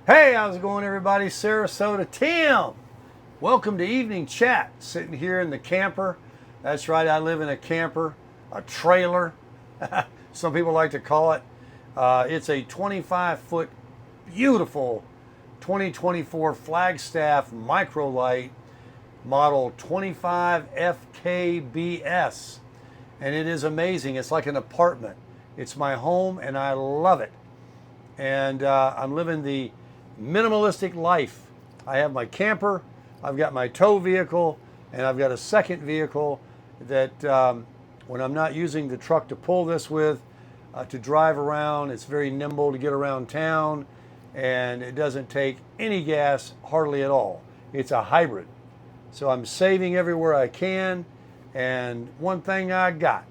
Hey, how's it going, everybody? Sarasota Tim. Welcome to Evening Chat. Sitting here in the camper. That's right, I live in a camper, a trailer. Some people like to call it. It's a 25-foot, beautiful 2024 Flagstaff Microlight model 25FKBS. And it is amazing. It's like an apartment. It's my home, and I love it. And I'm living the minimalistic life. I have my camper, I've got my tow vehicle, and I've got a second vehicle that when I'm not using the truck to pull this with, to drive around, it's very nimble to get around town, and it doesn't take any gas hardly at all. It's a hybrid. So I'm saving everywhere I can, and one thing I got,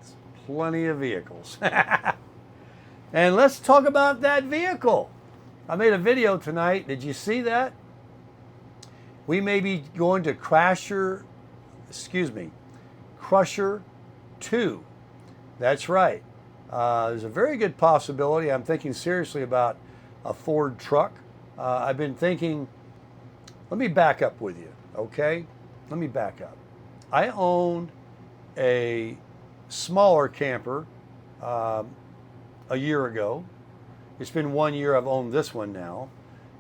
plenty of vehicles. And let's talk about that vehicle. I made a video tonight. Did you see that? We may be going to Crusher 2. That's right. There's a very good possibility. I'm thinking seriously about a Ford truck. I've been thinking, let me back up with you, okay? Let me back up. I owned a smaller camper a year ago. It's been 1 year I've owned this one now.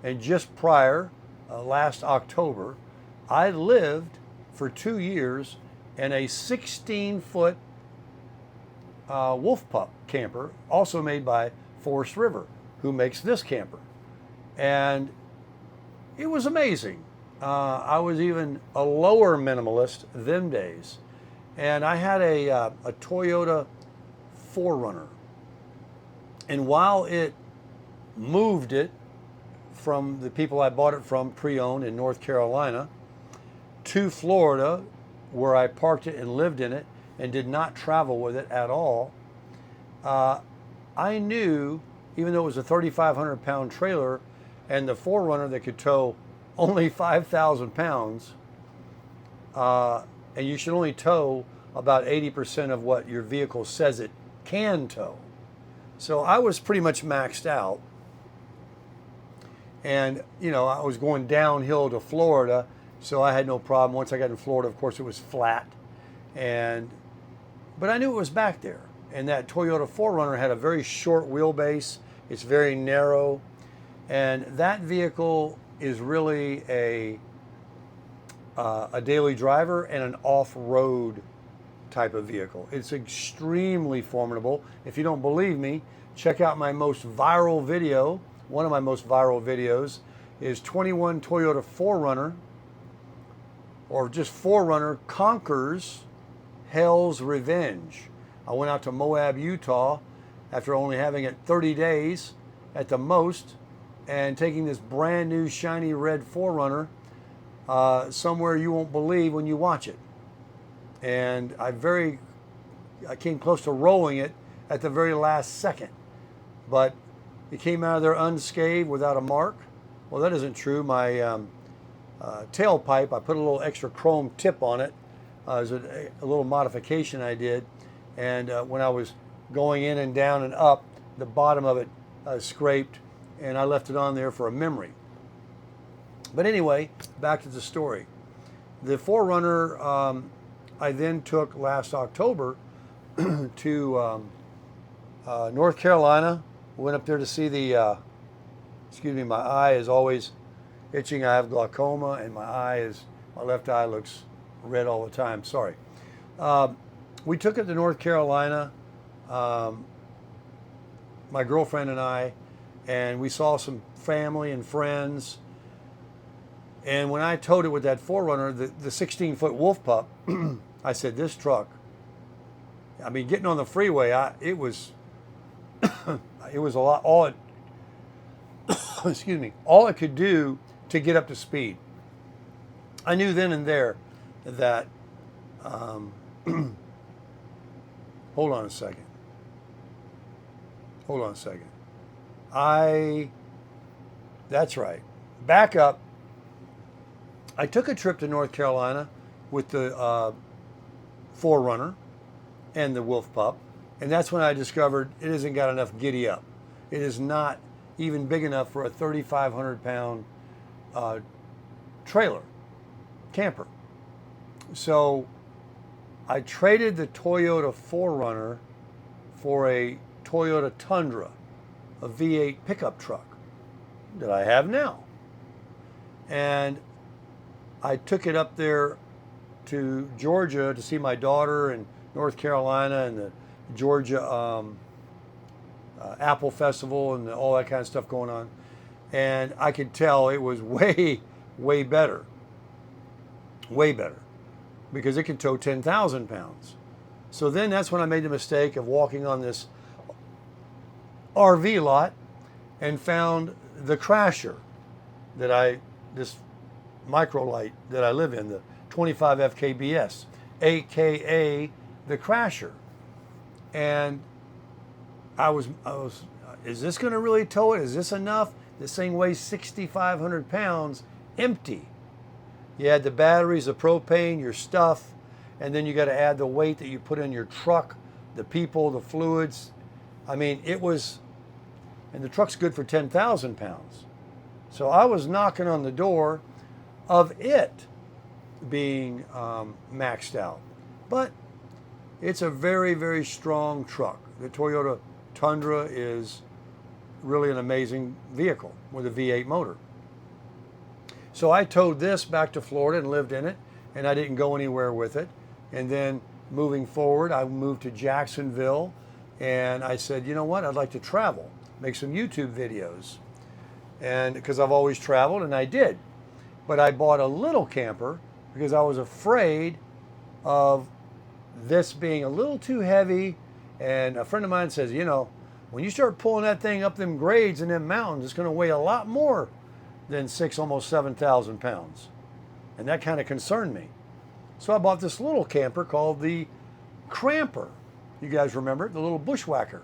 And just prior, last October, I lived for 2 years in a 16-foot Wolf Pup camper, also made by Forest River, who makes this camper. And it was amazing. I was even a lower minimalist them days. And I had a Toyota 4Runner. And while it moved it from the people I bought it from pre-owned in North Carolina to Florida, where I parked it and lived in it and did not travel with it at all, I knew, even though it was a 3,500 pound trailer and the 4Runner that could tow only 5,000 pounds, and you should only tow about 80% of what your vehicle says it can tow. So I was pretty much maxed out. And, you know, I was going downhill to Florida, so I had no problem. Once I got in Florida, of course, it was flat. But I knew it was back there. And that Toyota 4Runner had a very short wheelbase. It's very narrow. And that vehicle is really a daily driver and an off-road type of vehicle. It's extremely formidable. If you don't believe me, check out my most viral video. One of my most viral videos is 21 Toyota 4Runner, or just 4Runner conquers Hell's Revenge. I went out to Moab, Utah after only having it 30 days at the most, and taking this brand new shiny red 4Runner somewhere you won't believe when you watch it. And I came close to rolling it at the very last second, but it came out of there unscathed without a mark. Well, that isn't true. My tailpipe, I put a little extra chrome tip on it. It was a little modification I did, and when I was going in and down and up, the bottom of it scraped, and I left it on there for a memory. But anyway, back to the story. The 4Runner, I then took last October to North Carolina. Went up there to see the, my eye is always itching. I have glaucoma, and my left eye looks red all the time. Sorry. We took it to North Carolina, my girlfriend and I, and we saw some family and friends. And when I towed it with that 4Runner, the 16-foot Wolf Pup, I said, this truck, I mean, getting on the freeway, it was a lot, all it could do to get up to speed. I knew then and there that, hold on a second. That's right. Back up. I took a trip to North Carolina with the 4Runner and the Wolf Pup, and that's when I discovered it hasn't got enough giddy up. It is not even big enough for a 3,500 pound trailer, camper. So I traded the Toyota 4Runner for a Toyota Tundra, a V8 pickup truck that I have now. And I took it up there to Georgia to see my daughter, and North Carolina, and the Georgia Apple Festival, and all that kind of stuff going on. And I could tell it was way, way better. Way better. Because it could tow 10,000 pounds. So then that's when I made the mistake of walking on this RV lot and found the Crasher this microlight that I live in, the 25 FKBS, aka the Crasher. And I was, is this going to really tow it? Is this enough? This thing weighs 6,500 pounds, empty. You add the batteries, the propane, your stuff, and then you got to add the weight that you put in your truck, the people, the fluids. I mean, it was, and the truck's good for 10,000 pounds. So I was knocking on the door of it being maxed out. But it's a very, very strong truck. The Toyota Tundra is really an amazing vehicle with a V8 motor. So I towed this back to Florida and lived in it, and I didn't go anywhere with it. And then moving forward, I moved to Jacksonville, and I said, you know what, I'd like to travel, make some YouTube videos. And because I've always traveled, and I did. But I bought a little camper because I was afraid of this being a little too heavy. And a friend of mine says, you know, when you start pulling that thing up them grades and them mountains, it's going to weigh a lot more than almost 7,000 pounds. And that kind of concerned me. So I bought this little camper called the Cramper. You guys remember it? The little bushwhacker.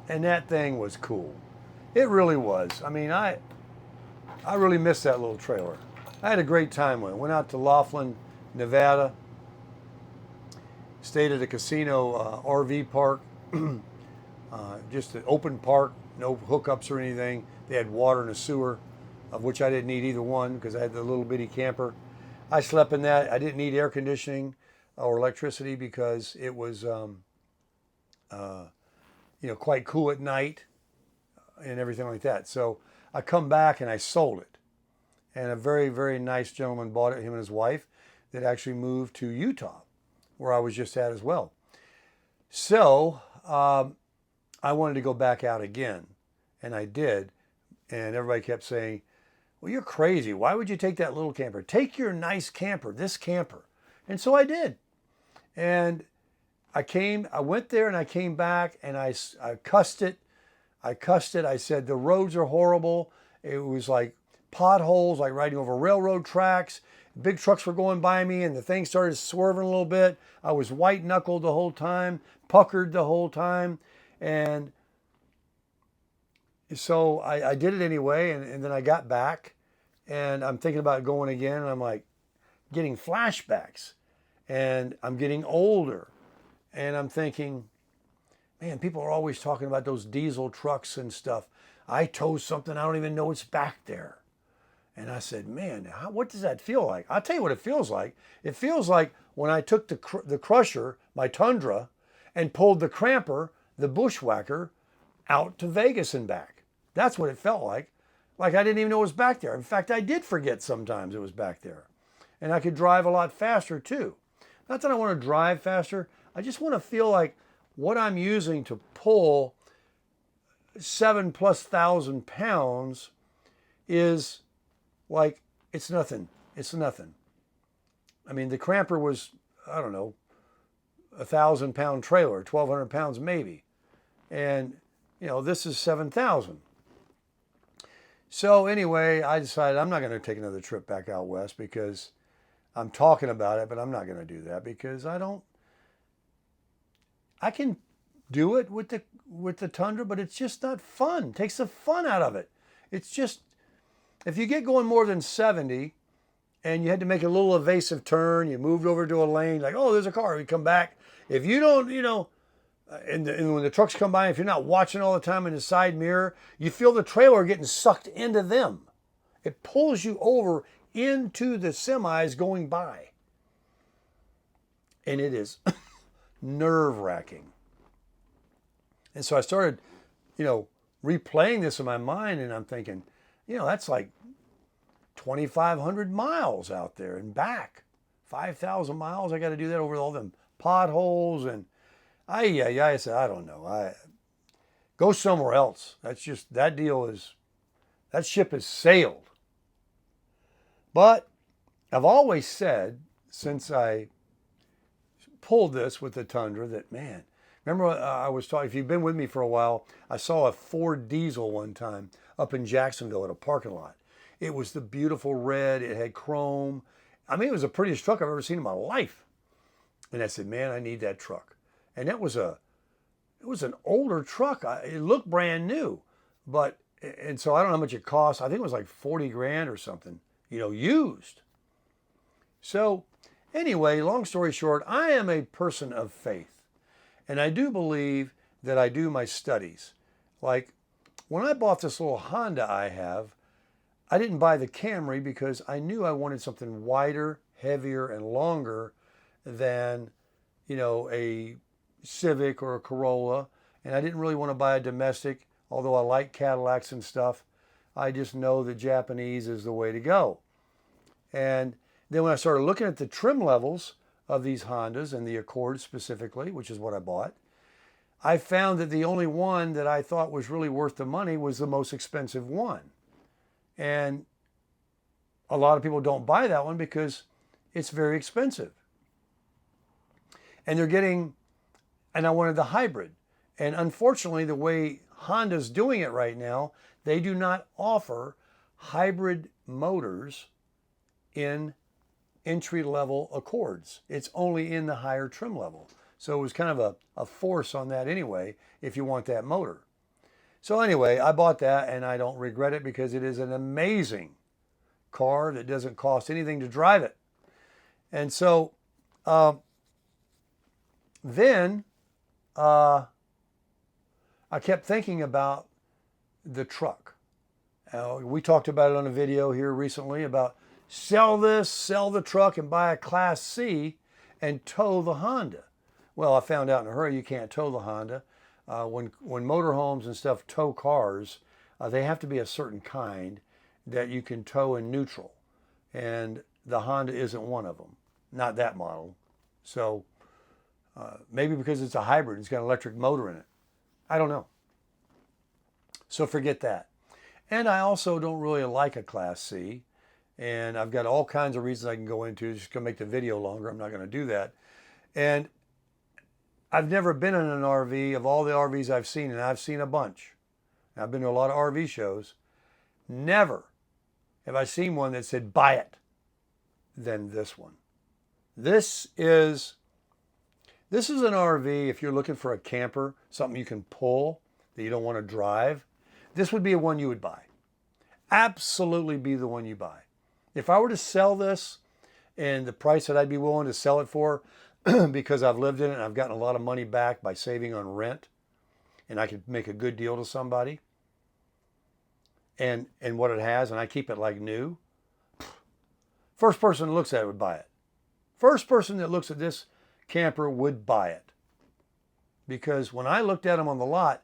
And that thing was cool. It really was. I mean, I really missed that little trailer. I had a great time with it. Went out to Laughlin, Nevada. Stayed at a casino RV park. Just an open park, no hookups or anything. They had water and a sewer, of which I didn't need either one because I had the little bitty camper. I slept in that. I didn't need air conditioning or electricity because it was, quite cool at night and everything like that. So I come back and I sold it. And a very, very nice gentleman bought it, him and his wife, that actually moved to Utah, where I was just at as well. So I wanted to go back out again, and I did. And everybody kept saying, well, you're crazy. Why would you take that little camper? Take your nice camper, this camper. And so I did. And I went there and I came back and I cussed it. I said, the roads are horrible. It was like potholes, like riding over railroad tracks. Big trucks were going by me and the thing started swerving a little bit. I was white knuckled the whole time, puckered the whole time. And so I did it anyway. And then I got back and I'm thinking about going again. And I'm like getting flashbacks and I'm getting older. And I'm thinking, man, people are always talking about those diesel trucks and stuff. I tow something, I don't even know it's back there. And I said, man, what does that feel like? I'll tell you what it feels like. It feels like when I took the Crusher, my Tundra, and pulled the Cramper, the Bushwhacker, out to Vegas and back. That's what it felt like. Like I didn't even know it was back there. In fact, I did forget sometimes it was back there. And I could drive a lot faster too. Not that I want to drive faster. I just want to feel like what I'm using to pull 7,000+ pounds is like, it's nothing. It's nothing. I mean, the Cramper was, I don't know, 1,000-pound trailer, 1,200 pounds maybe. And, this is 7,000. So anyway, I decided I'm not going to take another trip back out west because I'm talking about it, but I'm not going to do that because I can do it with the Tundra, but it's just not fun. It takes the fun out of it. It's just, if you get going more than 70 and you had to make a little evasive turn, you moved over to a lane, like, oh, there's a car, we come back. If you don't, And when the trucks come by, if you're not watching all the time in the side mirror, you feel the trailer getting sucked into them. It pulls you over into the semis going by. And it is nerve-wracking. And so I started, replaying this in my mind, and I'm thinking, that's like 2,500 miles out there and back. 5,000 miles. I got to do that over all them potholes. And I said, I don't know. Go somewhere else. That ship has sailed. But I've always said, since I pulled this with the Tundra, that, man, remember I was talking, if you've been with me for a while, I saw a Ford diesel one time up in Jacksonville at a parking lot. It was the beautiful red. It had chrome. I mean, it was the prettiest truck I've ever seen in my life. And I said, man, I need that truck. And it was an older truck. It looked brand new, and so I don't know how much it cost. I think it was like 40 grand or something, used. So anyway, long story short, I am a person of faith, and I do believe that I do my studies. Like when I bought this little Honda I have, I didn't buy the Camry because I knew I wanted something wider, heavier, and longer than, a Civic or a Corolla. And I didn't really want to buy a domestic, although I like Cadillacs and stuff. I just know that Japanese is the way to go. And then when I started looking at the trim levels of these Hondas and the Accord specifically, which is what I bought, I found that the only one that I thought was really worth the money was the most expensive one. And a lot of people don't buy that one because it's very expensive. And I wanted the hybrid. And unfortunately, the way Honda's doing it right now, they do not offer hybrid motors in entry-level Accords. It's only in the higher trim level. So it was kind of a force on that anyway, if you want that motor. So anyway, I bought that, and I don't regret it because it is an amazing car that doesn't cost anything to drive it. And so then I kept thinking about the truck. We talked about it on a video here recently about sell the truck and buy a Class C and tow the Honda. Well, I found out in a hurry you can't tow the Honda. When motorhomes and stuff tow cars, they have to be a certain kind that you can tow in neutral. And the Honda isn't one of them. Not that model. So maybe because it's a hybrid, it's got an electric motor in it. I don't know. So forget that. And I also don't really like a Class C. And I've got all kinds of reasons I can go into. It's just going to make the video longer. I'm not going to do that. And I've never been in an RV. Of all the RVs I've seen, and I've seen a bunch. I've been to a lot of RV shows. Never have I seen one that said, buy it, than this one. This is an RV, if you're looking for a camper, something you can pull that you don't want to drive, this would be a one you would buy. Absolutely be the one you buy. If I were to sell this and the price that I'd be willing to sell it for, because I've lived in it and I've gotten a lot of money back by saving on rent, and I could make a good deal to somebody, and what it has, and I keep it like new, first person that looks at it would buy it. First person that looks at this camper would buy it. Because when I looked at them on the lot,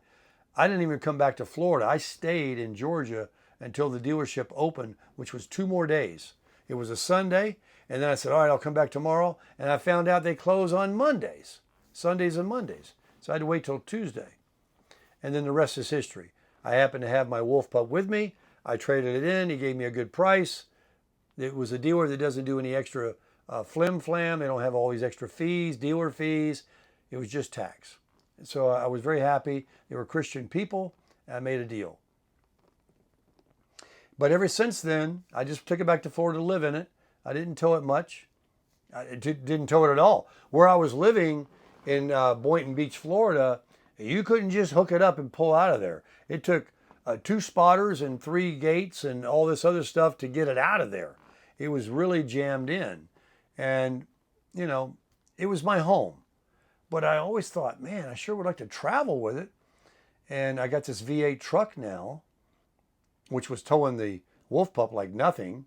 I didn't even come back to Florida. I stayed in Georgia until the dealership opened, which was 2 more days. It was a Sunday, and then I said, all right, I'll come back tomorrow. And I found out they close on Mondays, Sundays and Mondays. So I had to wait till Tuesday. And then the rest is history. I happened to have my Wolf Pup with me. I traded it in. He gave me a good price. It was a dealer that doesn't do any extra flim-flam. They don't have all these extra fees, dealer fees. It was just tax. So I was very happy. They were Christian people. And I made a deal. But ever since then, I just took it back to Florida to live in it. I didn't tow it much. I didn't tow it at all. Where I was living in Boynton Beach, Florida, you couldn't just hook it up and pull out of there. It took 2 spotters and 3 gates and all this other stuff to get it out of there. It was really jammed in. And, it was my home. But I always thought, man, I sure would like to travel with it. And I got this V8 truck now, which was towing the Wolf Pup like nothing.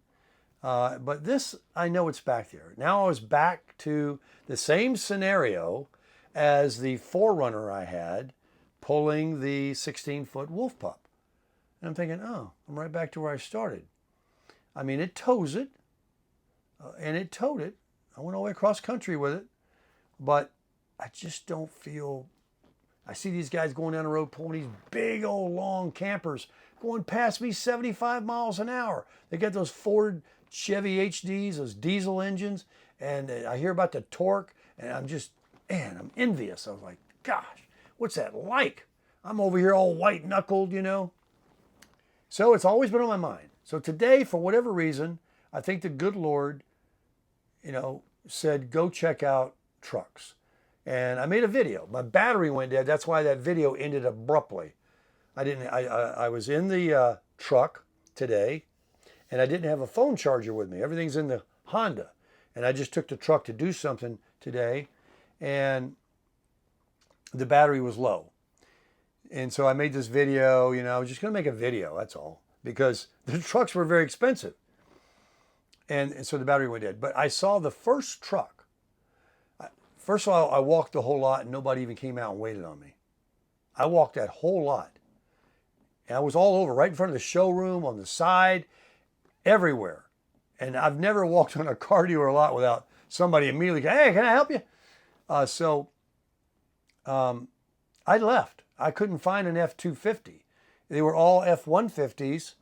But this, I know it's back there. Now I was back to the same scenario as the Forerunner I had, pulling the 16-foot Wolf Pup. And I'm thinking, oh, I'm right back to where I started. I mean, it tows it, and it towed it. I went all the way across country with it, but I just don't feel. I see these guys going down the road pulling these big old long campers going past me 75 miles an hour. They got those Ford Chevy HDs, those diesel engines, and I hear about the torque, and I'm just, man, I'm envious. I was like, gosh, what's that like? I'm over here all white knuckled, you know. So it's always been on my mind. So today, for whatever reason, I think the good Lord, you know, said, go check out trucks. And I made a video. My battery went dead. That's why that video ended abruptly. I was in the truck today, and I didn't have a phone charger with me. Everything's in the Honda. And I just took the truck to do something today, and the battery was low. And so I made this video, you know, I was just going to make a video, that's all, because the trucks were very expensive. And so the battery went dead. But I saw the first truck. First of all, I walked the whole lot and nobody even came out and waited on me. I walked that whole lot. And I was all over, right in front of the showroom, on the side, everywhere. And I've never walked on a car dealer lot without somebody immediately going, hey, can I help you? I left. I couldn't find an F-250. They were all F-150s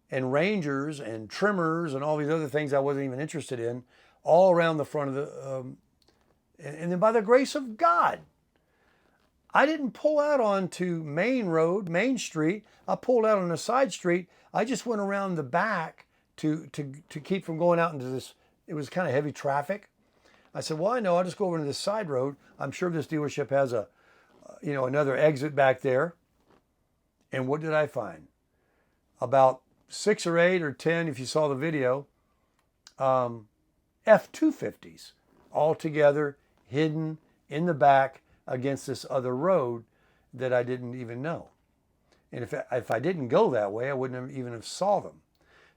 and Rangers and trimmers and all these other things I wasn't even interested in, all around the front of the, and then by the grace of God, I didn't pull out onto Main Street. I pulled out on a side street. I just went around the back to keep from going out into this, it was kind of heavy traffic. I said, well, I know, I'll just go over to this side road. I'm sure this dealership has a, you know, another exit back there. And what did I find? About 6 or 8 or 10, if you saw the video, F-250s all together, hidden in the back against this other road that I didn't even know. And if I didn't go that way, I wouldn't have even have saw them.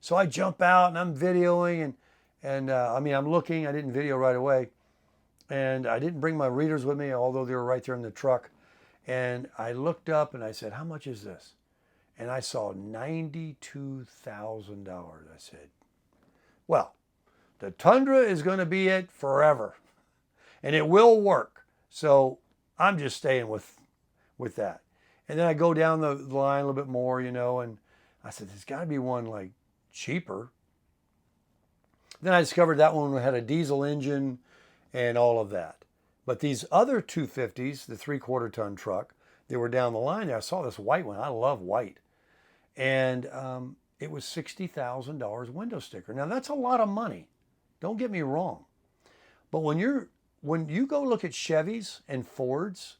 So I jump out and I'm videoing and I mean, I'm looking, I didn't video right away. And I didn't bring my readers with me, although they were right there in the truck. And I looked up and I said, how much is this? And I saw $92,000. I said, well, the Tundra is going to be it forever. And it will work. So I'm just staying with that. And then I go down the line a little bit more, you know, and I said, there's got to be one like cheaper. Then I discovered that one had a diesel engine and all of that. But these other 250s, the 3/4 ton truck, they were down the line there. I saw this white one. I love white. And it was $60,000 window sticker. Now that's a lot of money. Don't get me wrong. But when you go look at Chevys and Fords,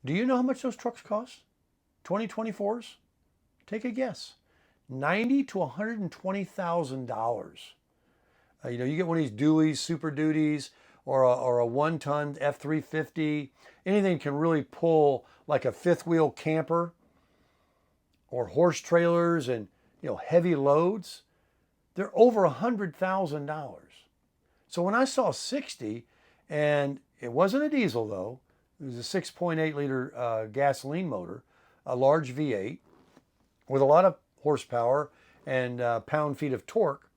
do you know how much those trucks cost? 2024s? Take a guess. $90,000 to $120,000. You know, you get one of these dualies, super duties, or a 1-ton F-350. Anything can really pull like a fifth wheel camper or horse trailers and, you know, heavy loads. They're over $100,000. So when I saw 60, and it wasn't a diesel though, it was a 6.8 liter gasoline motor, a large V8 with a lot of horsepower and pound-feet of torque,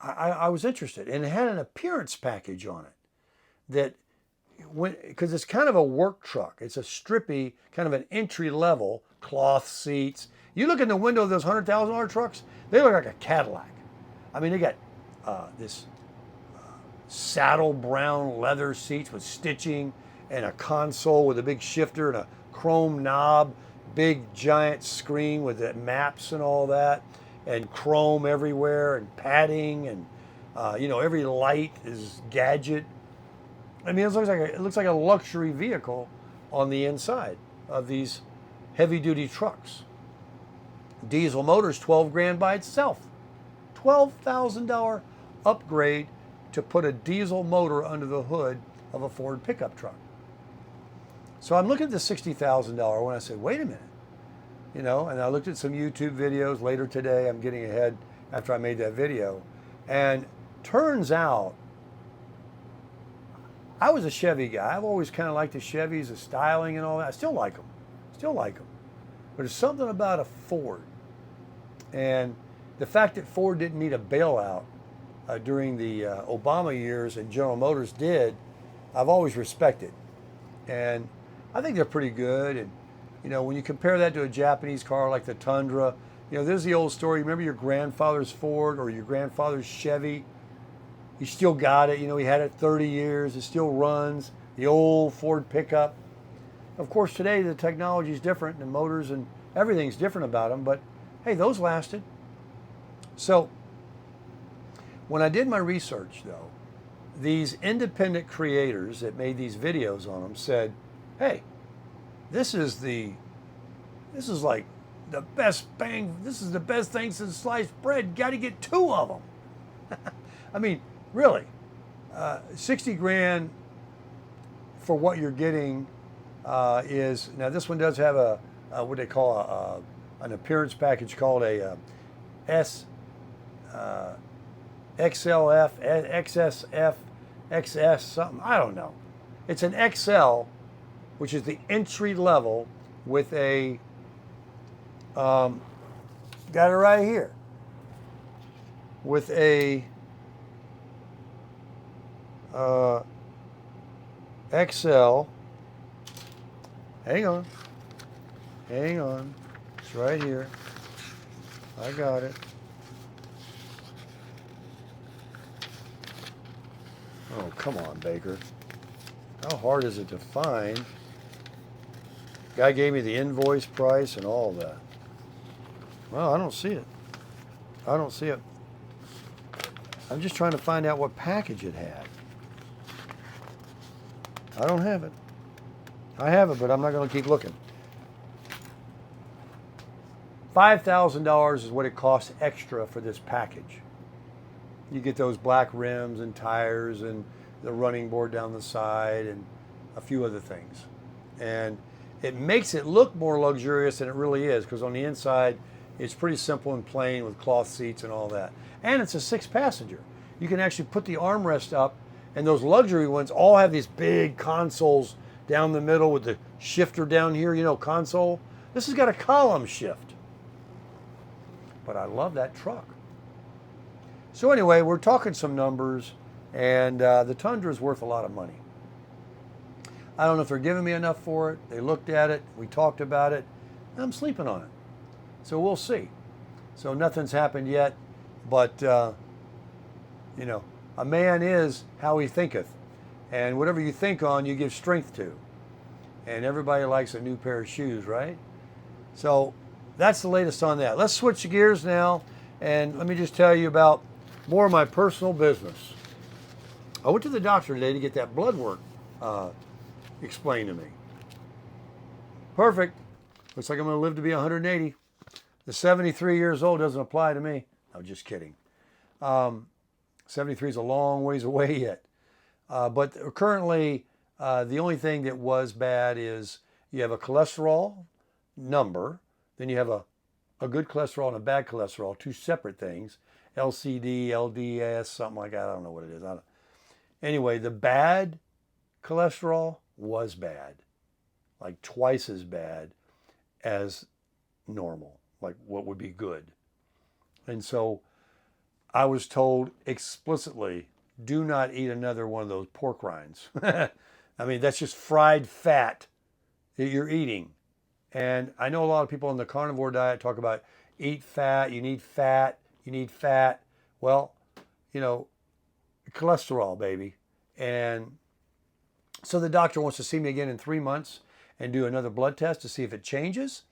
I was interested. And it had an appearance package on it that because it's kind of a work truck. It's a strippy, kind of an entry-level cloth seats. You look in the window of those $100,000 trucks, they look like a Cadillac. I mean, they got this saddle brown leather seats with stitching and a console with a big shifter and a chrome knob, big giant screen with the maps and all that, and chrome everywhere and padding and you know, every light is gadget. I mean, it looks like a luxury vehicle on the inside of these heavy-duty trucks. Diesel motor's $12,000 by itself. $12,000 upgrade to put a diesel motor under the hood of a Ford pickup truck. So I'm looking at the $60,000 one. I said, wait a minute, and I looked at some YouTube videos later today. I'm getting ahead after I made that video. And turns out I was a Chevy guy. I've always kind of liked the Chevys, the styling and all that. I still like them. But there's something about a Ford. And the fact that Ford didn't need a bailout during the Obama years and General Motors did, I've always respected. And I think they're pretty good. And, when you compare that to a Japanese car like the Tundra, there's the old story. Remember your grandfather's Ford or your grandfather's Chevy? He still got it. He had it 30 years. It still runs. The old Ford pickup. Of course, today the technology is different and the motors and everything's different about them. But, hey, those lasted. So when I did my research, though, these independent creators that made these videos on them said, hey, this is like the best bang. This is the best thing since sliced bread. Got to get 2 of them. I mean, really, 60 grand for what you're getting is, now this one does have what they call an appearance package called a XLF, XSF, XS something, I don't know. It's an XL, which is the entry level with a, got it right here, with a XL, hang on, it's right here, I got it. Oh, come on, Baker. How hard is it to find? Guy gave me the invoice price and all that. Well, I don't see it. I'm just trying to find out what package it had. I don't have it. I have it, but I'm not going to keep looking. $5,000 is what it costs extra for this package. You get those black rims and tires and the running board down the side and a few other things. And it makes it look more luxurious than it really is, because on the inside, it's pretty simple and plain with cloth seats and all that. And it's a 6-passenger. You can actually put the armrest up, and those luxury ones all have these big consoles down the middle with the shifter down here, console. This has got a column shift. But I love that truck. So anyway, we're talking some numbers, and the Tundra is worth a lot of money. I don't know if they're giving me enough for it. They looked at it. We talked about it. I'm sleeping on it. So we'll see. So nothing's happened yet, but, a man is how he thinketh. And whatever you think on, you give strength to. And everybody likes a new pair of shoes, right? So that's the latest on that. Let's switch gears now, and let me just tell you about more of my personal business. I went to the doctor today to get that blood work explained to me. Perfect. Looks like I'm going to live to be 180. The 73 years old doesn't apply to me. No, just kidding. 73 is a long ways away yet. But currently, the only thing that was bad is you have a cholesterol number, then you have a good cholesterol and a bad cholesterol, 2 separate things. LCD, LDS, something like that. I don't know what it is. Anyway, the bad cholesterol was bad, like twice as bad as normal, like what would be good. And so I was told explicitly, do not eat another one of those pork rinds. I mean, that's just fried fat that you're eating. And I know a lot of people on the carnivore diet talk about eat fat, you need fat. You need fat. Well, cholesterol, baby. And so the doctor wants to see me again in 3 months and do another blood test to see if it changes.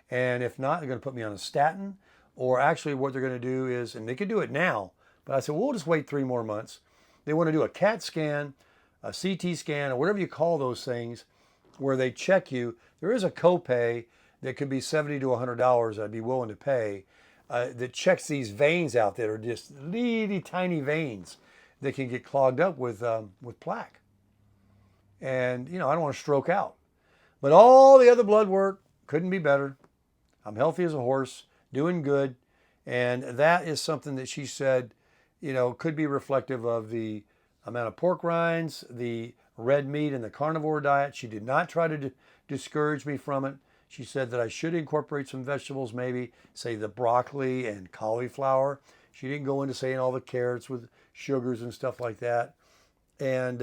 And if not, they're going to put me on a statin. Or actually what they're going to do is, and they could do it now, but I said, we'll just wait 3 more months. They want to do a CAT scan, a CT scan, or whatever you call those things, where they check you. There is a copay that could be $70 to $100 I'd be willing to pay. That checks these veins out that are just little tiny veins that can get clogged up with plaque. And, I don't want to stroke out. But all the other blood work couldn't be better. I'm healthy as a horse, doing good. And that is something that she said, could be reflective of the amount of pork rinds, the red meat, and the carnivore diet. She did not try to discourage me from it. She said that I should incorporate some vegetables, maybe, say the broccoli and cauliflower. She didn't go into saying all the carrots with sugars and stuff like that. And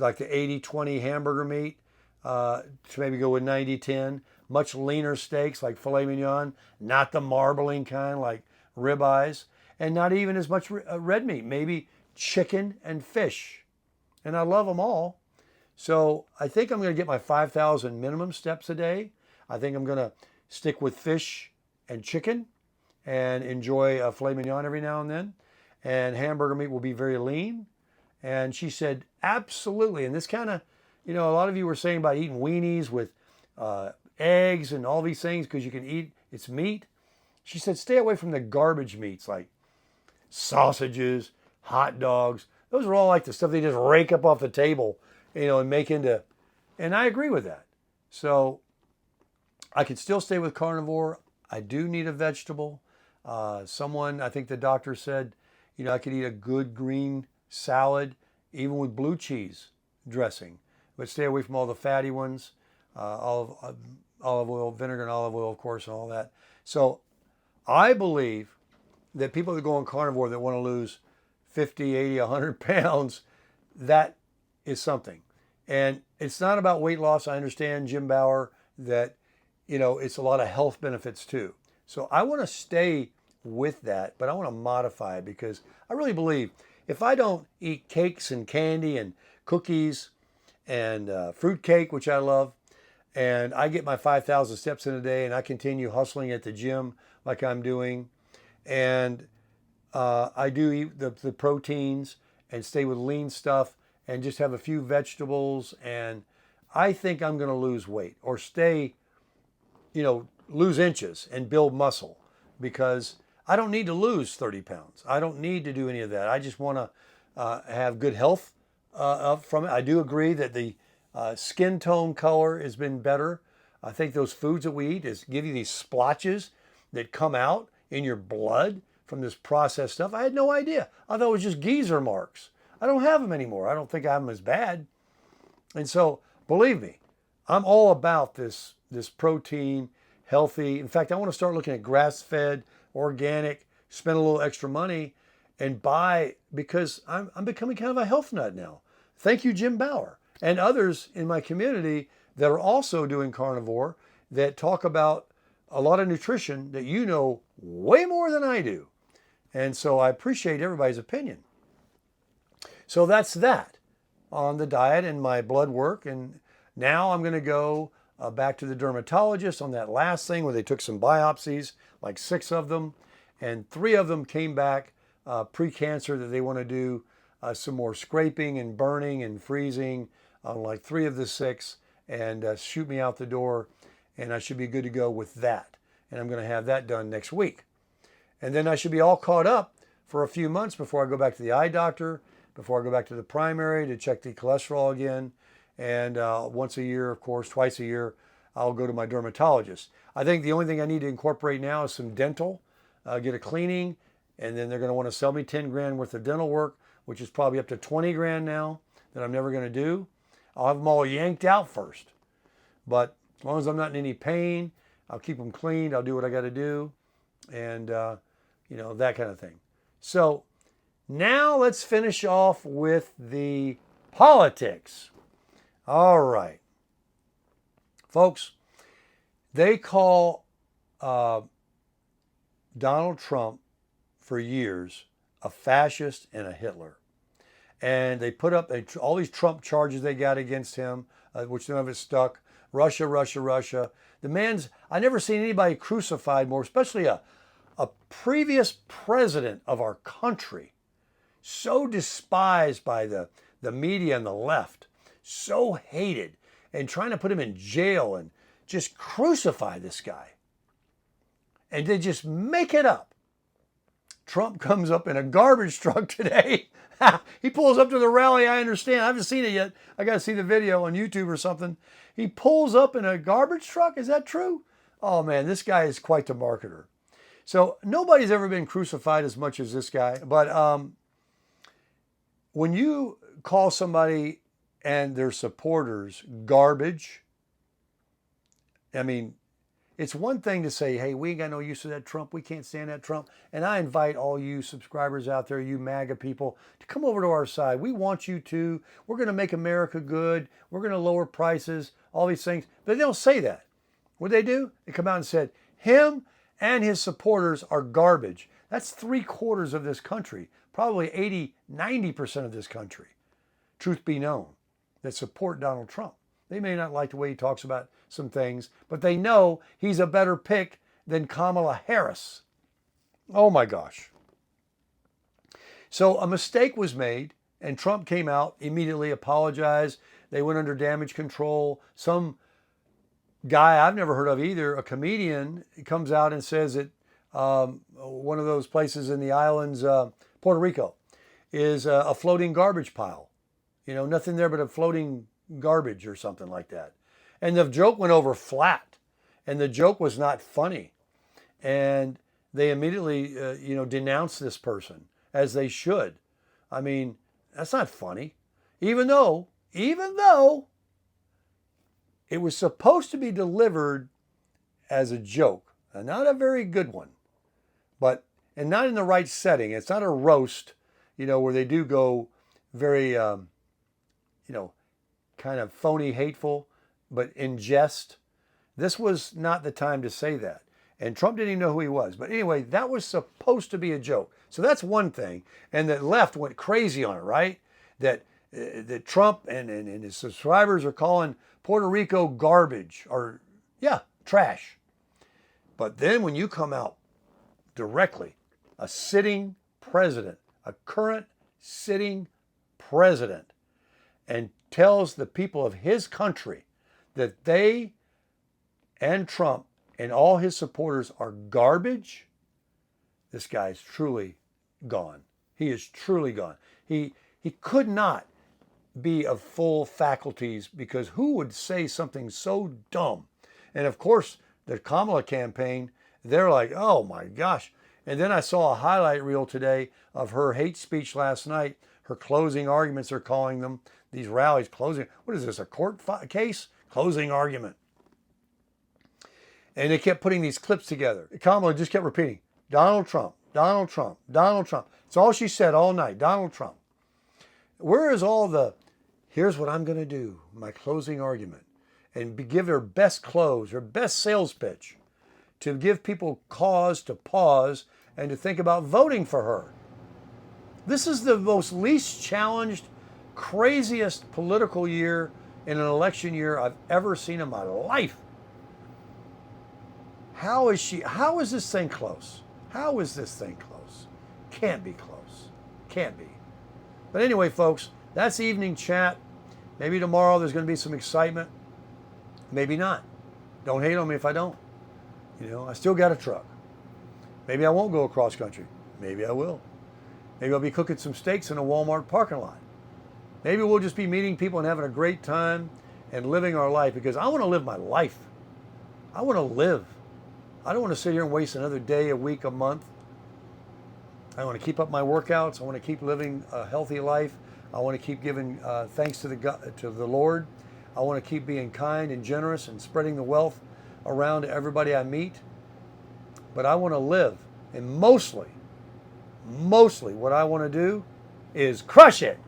like the 80-20 hamburger meat, to maybe go with 90-10. Much leaner steaks like filet mignon, not the marbling kind like ribeyes, and not even as much red meat, maybe chicken and fish. And I love them all. So I think I'm going to get my 5,000 minimum steps a day. I think I'm going to stick with fish and chicken and enjoy a filet mignon every now and then. And hamburger meat will be very lean. And she said, absolutely. And this kind of, a lot of you were saying about eating weenies with eggs and all these things because you can eat, it's meat. She said, stay away from the garbage meats like sausages, hot dogs. Those are all like the stuff they just rake up off the table, and make into, and I agree with that. So I could still stay with carnivore. I do need a vegetable. I think the doctor said, I could eat a good green salad, even with blue cheese dressing, but stay away from all the fatty ones, olive oil, vinegar and olive oil, of course, and all that. So I believe that people that go on carnivore that want to lose 50, 80, 100 pounds, that is something. And it's not about weight loss. I understand, Jim Bauer, that, it's a lot of health benefits too. So I want to stay with that, but I want to modify it because I really believe if I don't eat cakes and candy and cookies and fruit cake, which I love, and I get my 5,000 steps in a day and I continue hustling at the gym like I'm doing, and I do eat the proteins and stay with lean stuff and just have a few vegetables, and I think I'm going to lose weight or stay, lose inches and build muscle because I don't need to lose 30 pounds. I don't need to do any of that. I just want to have good health from it. I do agree that the skin tone color has been better. I think those foods that we eat give you these splotches that come out in your blood from this processed stuff. I had no idea. I thought it was just geezer marks. I don't have them anymore. I don't think I have them as bad. And so, believe me, I'm all about this protein, healthy. In fact, I want to start looking at grass-fed, organic, spend a little extra money and buy, because I'm becoming kind of a health nut now. Thank you, Jim Bauer, and others in my community that are also doing carnivore that talk about a lot of nutrition that you know way more than I do. And so I appreciate everybody's opinion. So that's that on the diet and my blood work. And now I'm going to go back to the dermatologist on that last thing where they took some biopsies, like 6 of them, and 3 of them came back pre-cancer that they want to do some more scraping and burning and freezing on like 3 of the 6 and shoot me out the door, and I should be good to go with that. And I'm going to have that done next week. And then I should be all caught up for a few months before I go back to the eye doctor, before I go back to the primary to check the cholesterol again. And once a year, of course, twice a year, I'll go to my dermatologist. I think the only thing I need to incorporate now is some dental, get a cleaning, and then they're going to want to sell me 10 grand worth of dental work, which is probably up to 20 grand now that I'm never going to do. I'll have them all yanked out first. But as long as I'm not in any pain, I'll keep them cleaned. I'll do what I got to do, and that kind of thing. So now let's finish off with the politics. All right. Folks, they call Donald Trump for years a fascist and a Hitler. And they put up all these Trump charges they got against him, which none of it stuck. Russia, Russia, Russia. The man's, I never seen anybody crucified more, especially a previous president of our country, so despised by the media and the left, so hated, and trying to put him in jail and just crucify this guy. And they just make it up. Trump comes up in a garbage truck today. He pulls up to the rally. I understand. I haven't seen it yet. I got to see the video on YouTube or something. He pulls up in a garbage truck. Is that true? Oh man, this guy is quite the marketer. So nobody's ever been crucified as much as this guy. But when you call somebody and their supporters garbage, I mean, it's one thing to say, hey, we ain't got no use for that Trump. We can't stand that Trump. And I invite all you subscribers out there, you MAGA people, to come over to our side. We want you to. We're going to make America good. We're going to lower prices, all these things. But they don't say that. What do? They come out and said, him and his supporters are garbage. That's 3/4 of this country, probably 80, 90% of this country, truth be known, that support Donald Trump. They may not like the way he talks about some things, but they know he's a better pick than Kamala Harris. Oh my gosh. So a mistake was made, and Trump came out, immediately apologized. They went under damage control. Some guy I've never heard of either, a comedian, comes out and says that one of those places in the islands, Puerto Rico, is a floating garbage pile. You know, nothing there but a floating garbage or something like that. And the joke went over flat, and the joke was not funny. And they immediately, denounced this person, as they should. I mean, that's not funny. Even though it was supposed to be delivered as a joke, and not a very good one, and not in the right setting. It's not a roast, where they do go very, kind of phony, hateful, but in jest. This was not the time to say that. And Trump didn't even know who he was. But anyway, that was supposed to be a joke. So that's one thing. And the left went crazy on it, right? That Trump and his subscribers are calling Puerto Rico garbage or, trash. But then when you come out directly, a sitting president, a current sitting president, and tells the people of his country that they and Trump and all his supporters are garbage, this guy's truly gone. He is truly gone. He could not be of full faculties, because who would say something so dumb? And of course, the Kamala campaign, they're like, oh my gosh. And then I saw a highlight reel today of her hate speech last night. Her closing arguments, are calling them, these rallies, closing. What is this, a court case? Closing argument. And they kept putting these clips together. Kamala just kept repeating, Donald Trump, Donald Trump, Donald Trump. It's all she said all night, Donald Trump. Where is all the, here's what I'm going to do, my closing argument, and give her best close, her best sales pitch, to give people cause to pause and to think about voting for her. This is the most least challenged, craziest political year in an election year I've ever seen in my life. How is this thing close? How is this thing close? Can't be close. Can't be. But anyway, folks, that's evening chat. Maybe tomorrow there's going to be some excitement. Maybe not. Don't hate on me if I don't. I still got a truck. Maybe I won't go across country. Maybe I will. Maybe I'll be cooking some steaks in a Walmart parking lot. Maybe we'll just be meeting people and having a great time and living our life, because I want to live my life. I want to live. I don't want to sit here and waste another day, a week, a month. I want to keep up my workouts. I want to keep living a healthy life. I want to keep giving thanks to the Lord. I want to keep being kind and generous and spreading the wealth around to everybody I meet. But I want to live. And mostly what I want to do is crush it.